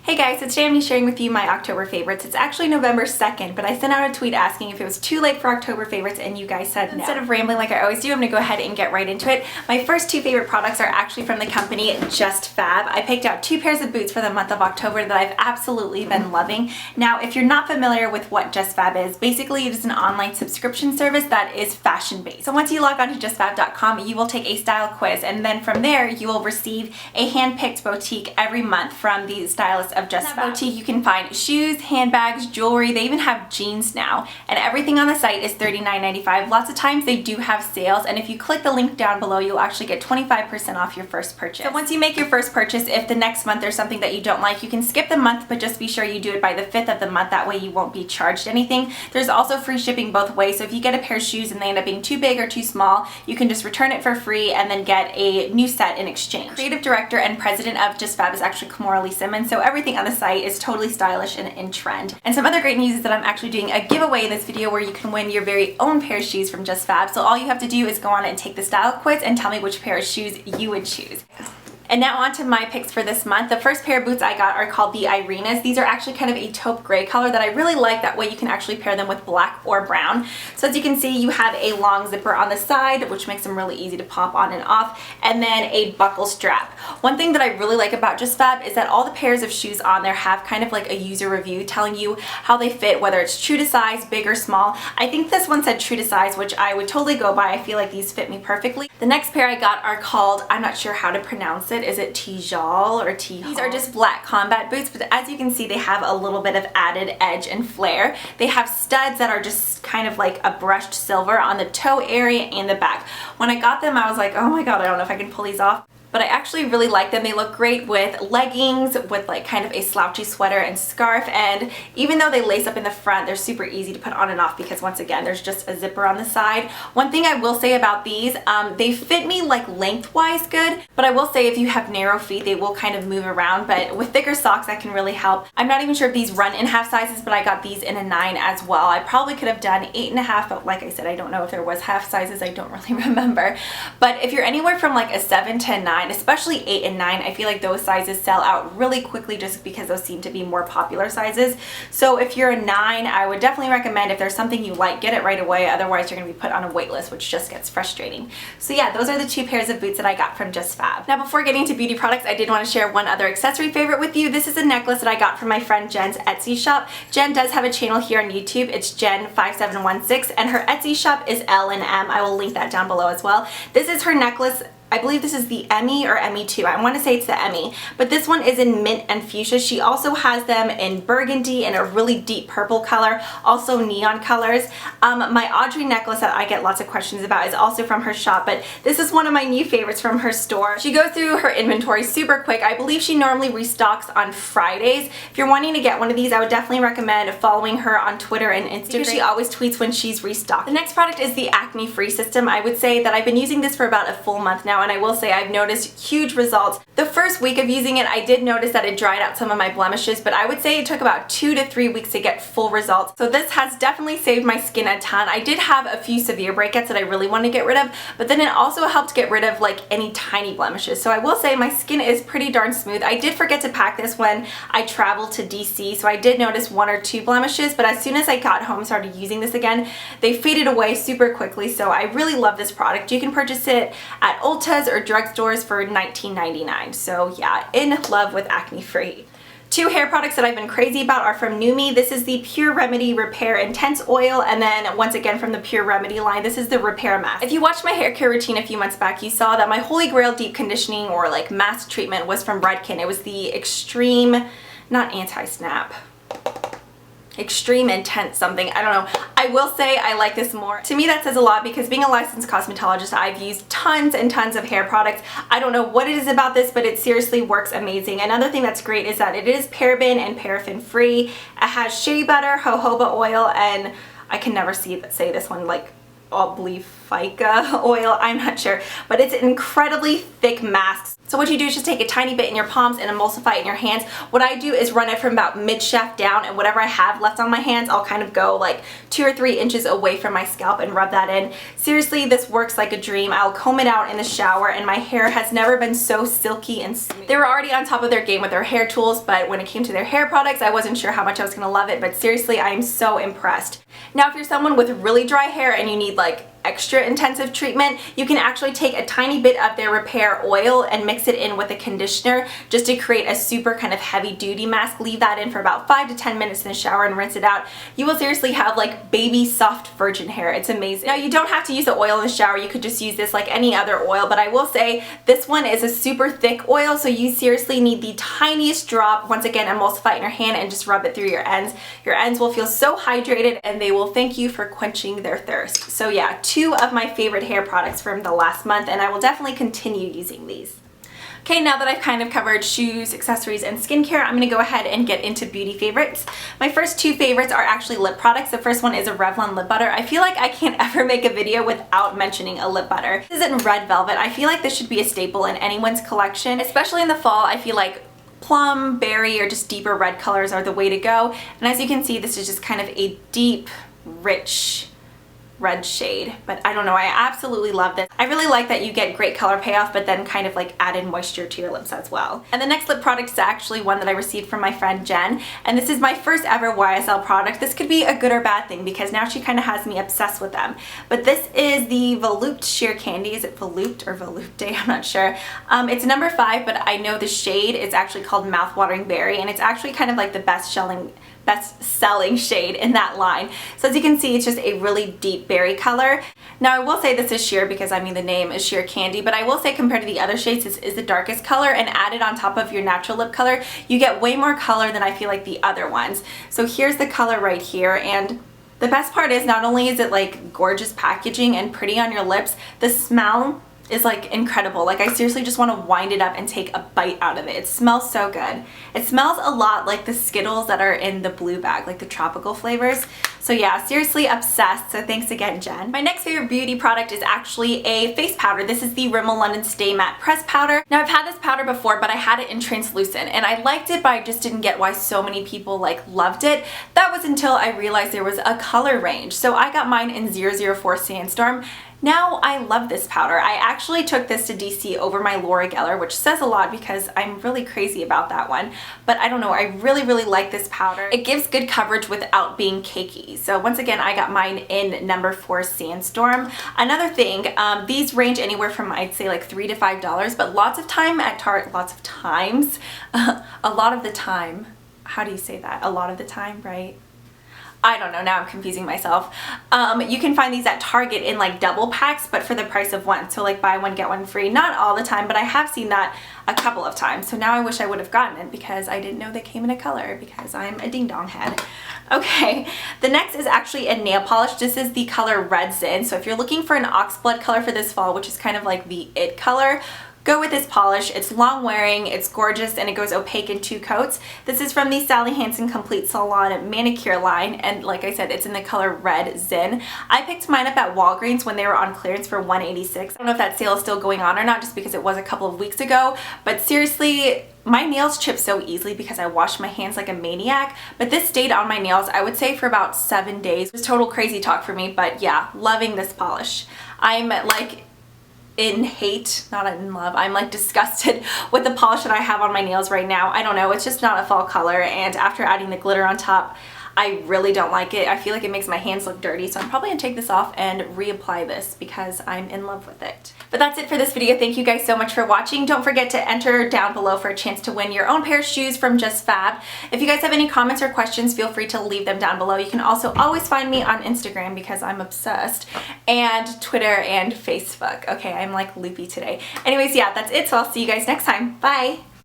Hey guys, so today I'm sharing with you my October favorites. It's actually November 2nd, but I sent out a tweet asking if it was too late for October favorites and you guys said no. Instead of rambling like I always do, I'm gonna go ahead and get right into it. My first two favorite products are actually from the company Just Fab. I picked out two pairs of boots for the month of October that I've absolutely been loving. Now, if you're not familiar with what Just Fab is, basically it is an online subscription service that is fashion-based. So once you log on to justfab.com, you will take a style quiz, and then from there you will receive a hand-picked boutique every month from the stylist of Just Fab. Boutique, you can find shoes, handbags, jewelry. They even have jeans now, and everything on the site is $39.95. Lots of times they do have sales, and if you click the link down below, you'll actually get 25% off your first purchase. So once you make your first purchase, if the next month there's something that you don't like, you can skip the month, but just be sure you do it by the 5th of the month. That way you won't be charged anything. There's also free shipping both ways, so if you get a pair of shoes and they end up being too big or too small, you can just return it for free and then get a new set in exchange. Creative director and president of Just Fab is actually Kamora Lee Simmons, so everything on the site is totally stylish and in trend. And some other great news is that I'm actually doing a giveaway in this video where you can win your very own pair of shoes from Just Fab. So all you have to do is go on and take the style quiz and tell me which pair of shoes you would choose. And now on to my picks for this month. The first pair of boots I got are called the Irinas. These are actually kind of a taupe gray color that I really like. That way you can actually pair them with black or brown. So as you can see, you have a long zipper on the side, which makes them really easy to pop on and off, and then a buckle strap. One thing that I really like about Just Fab is that all the pairs of shoes on there have kind of like a user review telling you how they fit, whether it's true to size, big or small. I think this one said true to size, which I would totally go by. I feel like these fit me perfectly. The next pair I got are called, I'm not sure how to pronounce it. Is it Tejal or Tejal? These are just black combat boots, but as you can see, they have a little bit of added edge and flare. They have studs that are just kind of like a brushed silver on the toe area and the back. When I got them, I was like, oh my god, I don't know if I can pull these off. But I actually really like them. They look great with leggings, with like kind of a slouchy sweater and scarf, and even though they lace up in the front, they're super easy to put on and off because once again, there's just a zipper on the side. One thing I will say about these, they fit me like lengthwise good, but I will say if you have narrow feet, they will kind of move around, but with thicker socks, that can really help. I'm not even sure if these run in half sizes, but I got these in a 9 as well. I probably could have done 8.5, but like I said, I don't know if there was half sizes. I don't really remember. But if you're anywhere from like a 7 to 9, especially 8 and 9, I feel like those sizes sell out really quickly just because those seem to be more popular sizes. So if you're a 9, I would definitely recommend, if there's something you like, get it right away. Otherwise, you're going to be put on a wait list, which just gets frustrating. So yeah, those are the two pairs of boots that I got from Just Fab. Now, before getting to beauty products, I did want to share one other accessory favorite with you. This is a necklace that I got from my friend Jenn's Etsy shop. Jenn does have a channel here on YouTube. It's Jenn5716, and her Etsy shop is L&M. I will link that down below as well. This is her necklace. I believe this is the Emmy or Emmy 2. I want to say it's the Emmy, but this one is in mint and fuchsia. She also has them in burgundy and a really deep purple color, also neon colors. My Audrey necklace that I get lots of questions about is also from her shop, but this is one of my new favorites from her store. She goes through her inventory super quick. I believe she normally restocks on Fridays. If you're wanting to get one of these, I would definitely recommend following her on Twitter and Instagram because she always tweets when she's restocked. The next product is the Acne Free System. I would say that I've been using this for about a full month now, and I will say I've noticed huge results. The first week of using it, I did notice that it dried out some of my blemishes, but I would say it took about 2 to 3 weeks to get full results. So this has definitely saved my skin a ton. I did have a few severe breakouts that I really want to get rid of, but then it also helped get rid of like any tiny blemishes. So I will say my skin is pretty darn smooth. I did forget to pack this when I traveled to DC, so I did notice 1 or 2 blemishes, but as soon as I got home and started using this again, they faded away super quickly. So I really love this product. You can purchase it at Ulta's or Drugstores for $19.99. So yeah, in love with Acne Free. Two hair products that I've been crazy about are from Numi. This is the Pure Remedy Repair Intense Oil, and then once again from the Pure Remedy line, this is the Repair Mask. If you watched my hair care routine a few months back, you saw that my holy grail deep conditioning or like mask treatment was from Redken. It was the Extreme, not Anti-Snap, Extreme Intense something, I don't know. I will say I like this more. To me that says a lot because being a licensed cosmetologist, I've used tons and tons of hair products. I don't know what it is about this, but it seriously works amazing. Another thing that's great is that it is paraben and paraffin free. It has shea butter, jojoba oil, and I can never say this one, like olive Fica oil, I'm not sure, but it's an incredibly thick mask. So what you do is just take a tiny bit in your palms and emulsify it in your hands. What I do is run it from about mid-shaft down, and whatever I have left on my hands, I'll kind of go like 2 or 3 inches away from my scalp and rub that in. Seriously, this works like a dream. I'll comb it out in the shower, and my hair has never been so silky and smooth. They were already on top of their game with their hair tools, but when it came to their hair products, I wasn't sure how much I was going to love it, but seriously, I am so impressed. Now, if you're someone with really dry hair and you need like extra intensive treatment, you can actually take a tiny bit of their repair oil and mix it in with a conditioner just to create a super kind of heavy duty mask. Leave that in for about 5 to 10 minutes in the shower and rinse it out. You will seriously have like baby soft virgin hair. It's amazing. Now, you don't have to use the oil in the shower. You could just use this like any other oil, but I will say this one is a super thick oil, so you seriously need the tiniest drop. Once again, emulsify it in your hand and just rub it through your ends. Your ends will feel so hydrated, and they will thank you for quenching their thirst. So yeah, 2 of my favorite hair products from the last month, and I will definitely continue using these. Okay, now that I've kind of covered shoes, accessories, and skincare, I'm going to go ahead and get into beauty favorites. My first 2 favorites are actually lip products. The first one is a Revlon lip butter. I feel like I can't ever make a video without mentioning a lip butter. This is in Red Velvet. I feel like this should be a staple in anyone's collection, especially in the fall. I feel like plum, berry, or just deeper red colors are the way to go. And as you can see, this is just kind of a deep, rich red shade, but I don't know, I absolutely love this. I really like that you get great color payoff, but then kind of like added moisture to your lips as well. And the next lip product is actually one that I received from my friend Jen, and this is my first ever YSL product. This could be a good or bad thing because now she kind of has me obsessed with them. But this is the Volupte Sheer Candy. Is it Volupte or Volupte? I'm not sure. It's number 5, but I know the shade is actually called Mouthwatering Berry, and it's actually kind of like the best-selling shade in that line. So as you can see, it's just a really deep berry color. Now, I will say this is sheer because I mean the name is Sheer Candy, but I will say compared to the other shades, this is the darkest color, and added on top of your natural lip color, you get way more color than I feel like the other ones. So here's the color right here, and the best part is not only is it like gorgeous packaging and pretty on your lips, the smell is like incredible. Like I seriously just want to wind it up and take a bite out of it. It smells so good. It smells a lot like the Skittles that are in the blue bag, like the tropical flavors. So yeah, seriously obsessed. So thanks again, Jen. My next favorite beauty product is actually a face powder. This is the Rimmel London Stay Matte Press Powder. Now I've had this powder before, but I had it in translucent, and I liked it, but I just didn't get why so many people like loved it. That was until I realized there was a color range. So I got mine in 004 Sandstorm. Now I love this powder. I actually took this to DC over my Laura Geller, which says a lot because I'm really crazy about that one. But I don't know, I really like this powder. It gives good coverage without being cakey. So once again, I got mine in number 4 Sandstorm. Another thing, these range anywhere from I'd say like $3 to $5, but lots of time at Target, a lot of the time, how do you say that? A lot of the time, right? I don't know, now I'm confusing myself. You can find these at Target in like double packs, but for the price of one. So like buy one, get one free. Not all the time, but I have seen that a couple of times. So now I wish I would have gotten it because I didn't know they came in a color because I'm a ding dong head. Okay, the next is actually a nail polish. This is the color Red Zin. So if you're looking for an oxblood color for this fall, which is kind of like the it color, go with this polish. It's long wearing, it's gorgeous, and it goes opaque in 2 coats. This is from the Sally Hansen Complete Salon manicure line, and like I said, it's in the color Red Zin. I picked mine up at Walgreens when they were on clearance for $186. I don't know if that sale is still going on or not, just because it was a couple of weeks ago, but seriously, my nails chip so easily because I wash my hands like a maniac, but this stayed on my nails, I would say, for about 7 days. It was total crazy talk for me, but yeah, loving this polish. I'm like in hate, not in love, I'm like disgusted with the polish that I have on my nails right now. I don't know, it's just not a fall color, and after adding the glitter on top, I really don't like it. I feel like it makes my hands look dirty, so I'm probably gonna take this off and reapply this because I'm in love with it. But that's it for this video. Thank you guys so much for watching. Don't forget to enter down below for a chance to win your own pair of shoes from Just Fab. If you guys have any comments or questions, feel free to leave them down below. You can also always find me on Instagram because I'm obsessed, and Twitter and Facebook. Okay, I'm like loopy today. Anyways, yeah, that's it, so I'll see you guys next time. Bye!